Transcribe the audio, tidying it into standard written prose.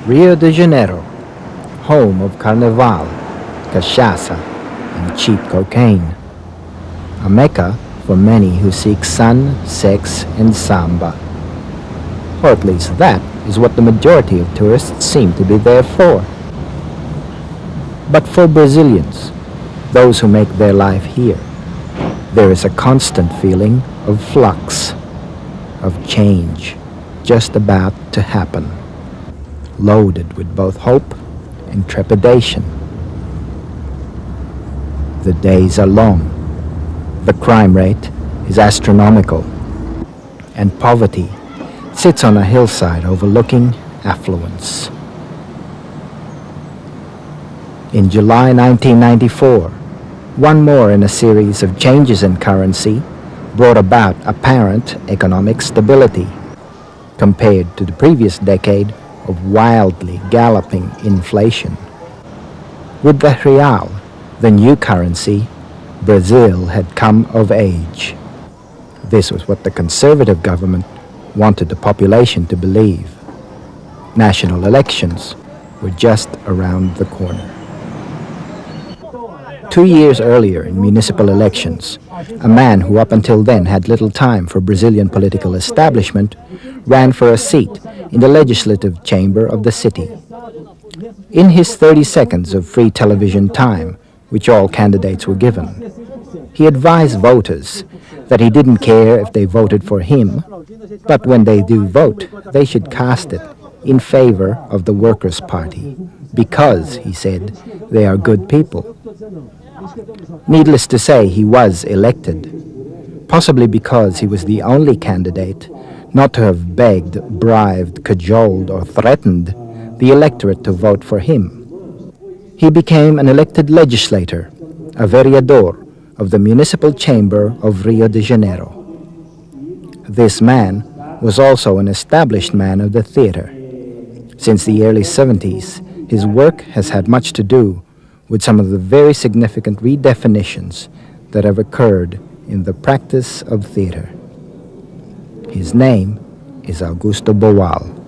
Rio de Janeiro, home of Carnival, cachaça, and cheap cocaine. A mecca for many who seek sun, sex, and samba. Or at least that is what the majority of tourists seem to be there for. But for Brazilians, those who make their life here, there is a constant feeling of flux, of change, just about to happen, loaded with both hope and trepidation. The days are long, the crime rate is astronomical, and poverty sits on a hillside overlooking affluence. In July 1994, one more in a series of changes in currency brought about apparent economic stability compared to the previous decade of wildly galloping inflation. With the real, the new currency, Brazil had come of age. This was what the conservative government wanted the population to believe. National elections were just around the corner. 2 years earlier, in municipal elections, a man who up until then had little time for Brazilian political establishment ran for a seat in the legislative chamber of the city. In his 30 seconds of free television time, which all candidates were given, he advised voters that he didn't care if they voted for him, but when they do vote, they should cast it in favor of the Workers' Party, because, he said, they are good people. Needless to say, he was elected, possibly because he was the only candidate not to have begged, bribed, cajoled, or threatened the electorate to vote for him. He became an elected legislator, a vereador of the municipal chamber of Rio de Janeiro. This man was also an established man of the theater. Since the early 70s, his work has had much to do with some of the very significant redefinitions that have occurred in the practice of theater. His name is Augusto Boal.